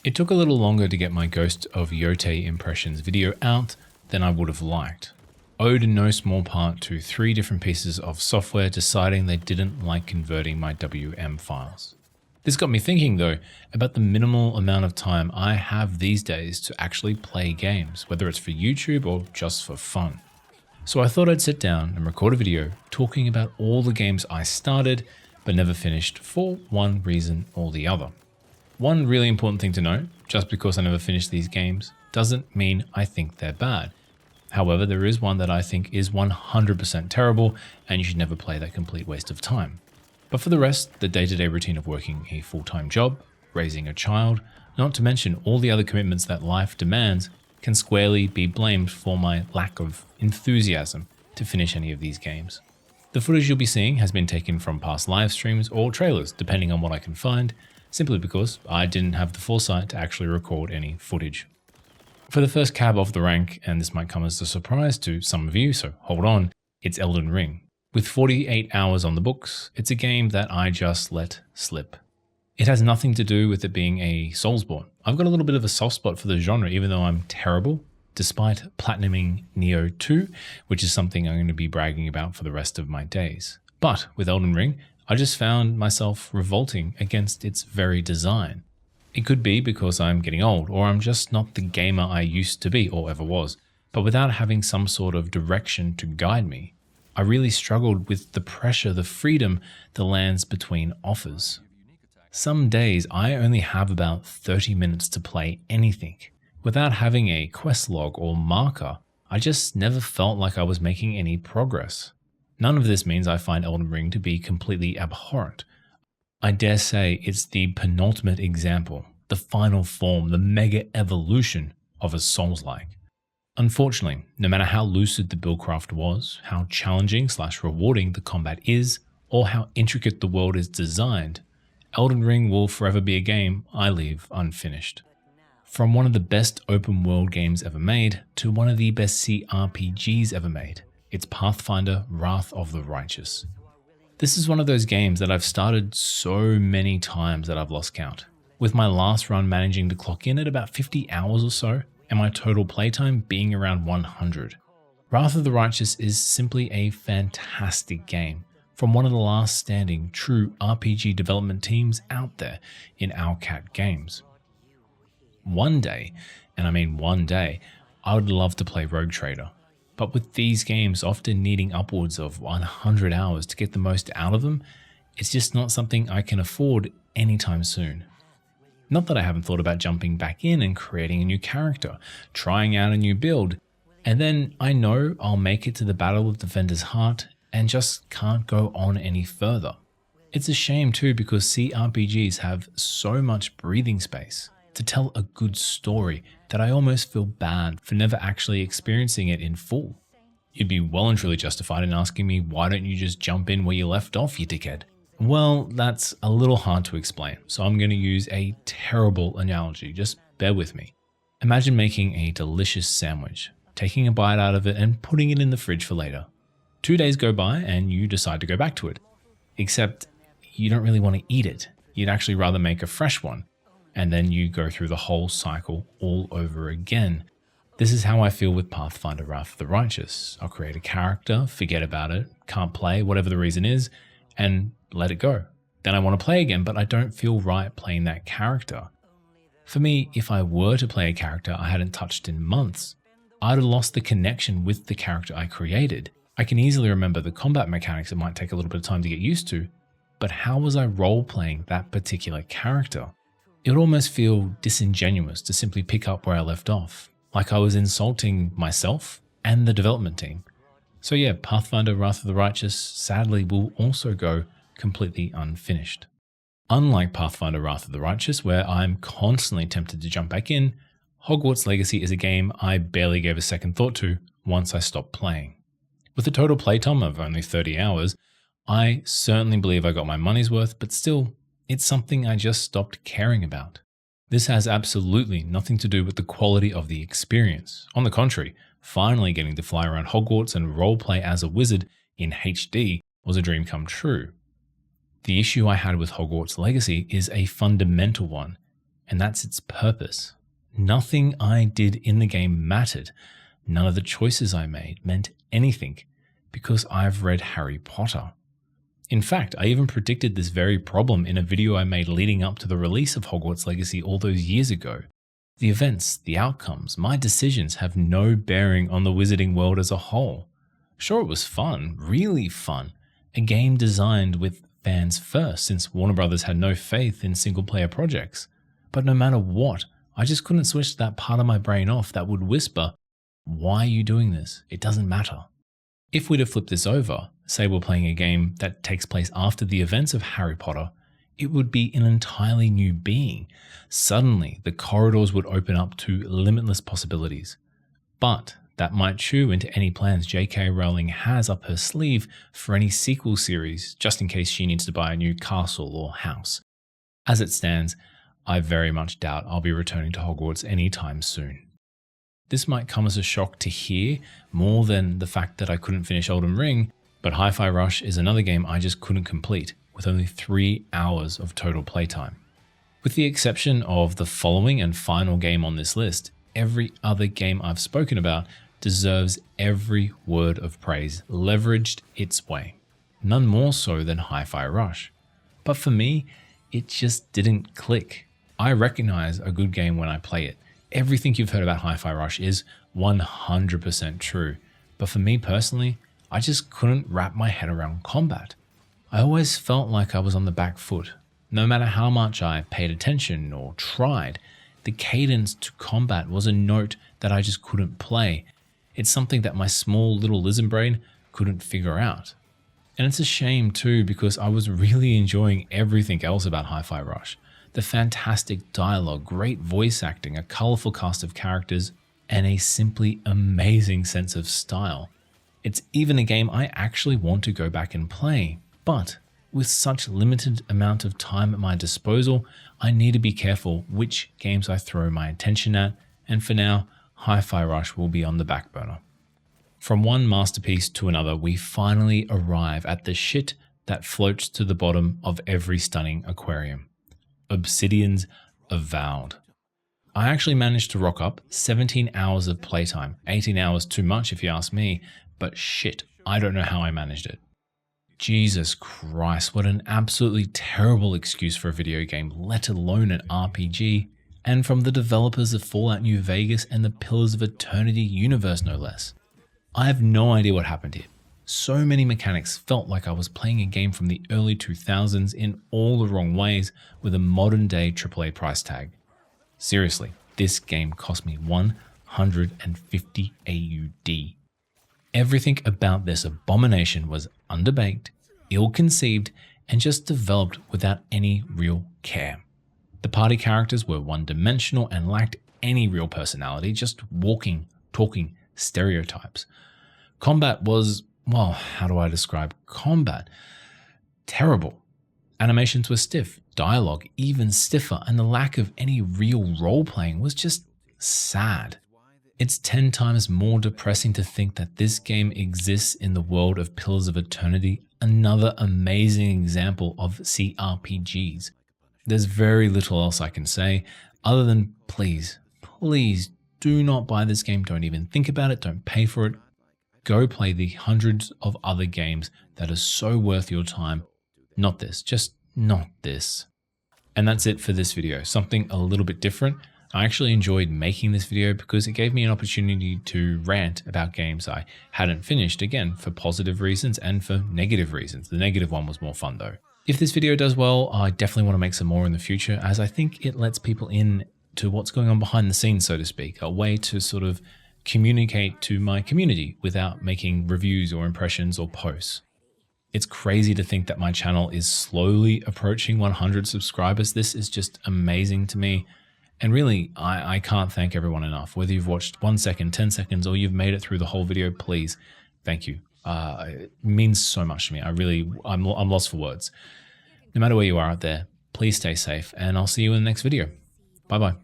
It took a little longer to get my Ghost of Yote impressions video out than I would have liked, owed in no small part to 3 different pieces of software deciding they didn't like converting my WM files. This got me thinking though about the minimal amount of time I have these days to actually play games, whether it's for YouTube or just for fun. So I thought I'd sit down and record a video talking about all the games I started but never finished for one reason or the other. One really important thing to note, just because I never finished these games doesn't mean I think they're bad. However, there is one that I think is 100% terrible and you should never play that complete waste of time. But for the rest, the day-to-day routine of working a full-time job, raising a child, not to mention all the other commitments that life demands, can squarely be blamed for my lack of enthusiasm to finish any of these games. The footage you'll be seeing has been taken from past live streams or trailers, depending on what I can find, simply because I didn't have the foresight to actually record any footage. For the first cab off the rank, and this might come as a surprise to some of you, so hold on, it's Elden Ring. With 48 hours on the books, it's a game that I just let slip. It has nothing to do with it being a Soulsborne. I've got a little bit of a soft spot for the genre, even though I'm terrible, despite platinuming Nioh 2, which is something I'm going to be bragging about for the rest of my days. But with Elden Ring, I just found myself revolting against its very design. It could be because I'm getting old, or I'm just not the gamer I used to be or ever was, but without having some sort of direction to guide me, I really struggled with the pressure, the freedom the lands between offers. Some days I only have about 30 minutes to play anything. Without having a quest log or marker, I just never felt like I was making any progress. None of this means I find Elden Ring to be completely abhorrent. I dare say it's the penultimate example, the final form, the mega evolution of a Souls-like. Unfortunately, no matter how lucid the buildcraft was, how challenging / rewarding the combat is, or how intricate the world is designed, Elden Ring will forever be a game I leave unfinished. From one of the best open world games ever made to one of the best CRPGs ever made, it's Pathfinder Wrath of the Righteous. This is one of those games that I've started so many times that I've lost count, with my last run managing to clock in at about 50 hours or so, and my total playtime being around 100. Wrath of the Righteous is simply a fantastic game from one of the last standing true RPG development teams out there in Owlcat Games. One day, and I mean one day, I would love to play Rogue Trader. But with these games often needing upwards of 100 hours to get the most out of them, it's just not something I can afford anytime soon. Not that I haven't thought about jumping back in and creating a new character, trying out a new build, and then I know I'll make it to the Battle of Defender's Heart and just can't go on any further. It's a shame too because CRPGs have so much breathing space to tell a good story that I almost feel bad for never actually experiencing it in full. You'd be well and truly justified in asking me, why don't you just jump in where you left off, you dickhead? Well, that's a little hard to explain, so I'm going to use a terrible analogy, just bear with me. Imagine making a delicious sandwich, taking a bite out of it and putting it in the fridge for later. 2 days go by and you decide to go back to it, except you don't really want to eat it. You'd actually rather make a fresh one. And then you go through the whole cycle all over again. This is how I feel with Pathfinder Wrath of the Righteous. I'll create a character, forget about it, can't play, whatever the reason is, and let it go. Then I want to play again, but I don't feel right playing that character. For me, if I were to play a character I hadn't touched in months, I'd have lost the connection with the character I created. I can easily remember the combat mechanics it might take a little bit of time to get used to, but how was I role-playing that particular character? It would almost feel disingenuous to simply pick up where I left off, like I was insulting myself and the development team. So yeah, Pathfinder Wrath of the Righteous sadly will also go completely unfinished. Unlike Pathfinder Wrath of the Righteous, where I'm constantly tempted to jump back in, Hogwarts Legacy is a game I barely gave a second thought to once I stopped playing. With a total playtime of only 30 hours, I certainly believe I got my money's worth, but still, it's something I just stopped caring about. This has absolutely nothing to do with the quality of the experience. On the contrary, finally getting to fly around Hogwarts and roleplay as a wizard in HD was a dream come true. The issue I had with Hogwarts Legacy is a fundamental one. and that's its purpose. Nothing I did in the game mattered. None of the choices I made meant anything because I've read Harry Potter. In fact, I even predicted this very problem in a video I made leading up to the release of Hogwarts Legacy all those years ago. The events, the outcomes, my decisions have no bearing on the wizarding world as a whole. Sure, it was fun, really fun. A game designed with fans first, since Warner Brothers had no faith in single-player projects. But no matter what, I just couldn't switch that part of my brain off that would whisper, "Why are you doing this? It doesn't matter." If we'd have flipped this over, say we're playing a game that takes place after the events of Harry Potter, it would be an entirely new being. Suddenly, the corridors would open up to limitless possibilities. But that might chew into any plans J.K. Rowling has up her sleeve for any sequel series, just in case she needs to buy a new castle or house. As it stands, I very much doubt I'll be returning to Hogwarts anytime soon. This might come as a shock to hear, more than the fact that I couldn't finish Elden Ring, but HiFi Rush is another game I just couldn't complete, with only 3 hours of total playtime. With the exception of the following and final game on this list, every other game I've spoken about deserves every word of praise leveraged its way. None more so than HiFi Rush. But for me, it just didn't click. I recognize a good game when I play it. Everything you've heard about HiFi Rush is 100% true. But for me personally, I just couldn't wrap my head around combat. I always felt like I was on the back foot. No matter how much I paid attention or tried, the cadence to combat was a note that I just couldn't play. It's something that my small little lizard brain couldn't figure out. And it's a shame too, because I was really enjoying everything else about HiFi Rush. The fantastic dialogue, great voice acting, a colourful cast of characters, and a simply amazing sense of style. It's even a game I actually want to go back and play, but with such limited amount of time at my disposal, I need to be careful which games I throw my attention at, and for now, HiFi Rush will be on the back burner. From one masterpiece to another, we finally arrive at the shit that floats to the bottom of every stunning aquarium. Obsidian's Avowed. I actually managed to rock up 17 hours of playtime, 18 hours too much if you ask me, but shit, I don't know how I managed it. Jesus Christ, what an absolutely terrible excuse for a video game, let alone an RPG, and from the developers of Fallout New Vegas and the Pillars of Eternity universe no less. I have no idea what happened here. So many mechanics felt like I was playing a game from the early 2000s in all the wrong ways with a modern day AAA price tag. Seriously, this game cost me 150 AUD. Everything about this abomination was underbaked, ill-conceived, and just developed without any real care. The party characters were one-dimensional and lacked any real personality, just walking, talking stereotypes. Combat was, well, how do I describe combat? Terrible. Animations were stiff, dialogue even stiffer, and the lack of any real role-playing was just sad. It's 10 times more depressing to think that this game exists in the world of Pillars of Eternity, another amazing example of CRPGs. There's very little else I can say other than please do not buy this game. Don't even think about it. Don't pay for it. Go play the hundreds of other games that are so worth your time. Not this, just not this. And that's it for this video. Something a little bit different. I actually enjoyed making this video because it gave me an opportunity to rant about games I hadn't finished, again, for positive reasons and for negative reasons. The negative one was more fun though. If this video does well, I definitely want to make some more in the future, as I think it lets people in to what's going on behind the scenes, so to speak, a way to sort of communicate to my community without making reviews or impressions or posts. It's crazy to think that my channel is slowly approaching 100 subscribers. This is just amazing to me. And really, I can't thank everyone enough. Whether you've watched 1 second, 10 seconds, or you've made it through the whole video, please, thank you. It means so much to me. I'm lost for words. No matter where you are out there, please stay safe, and I'll see you in the next video. Bye-bye.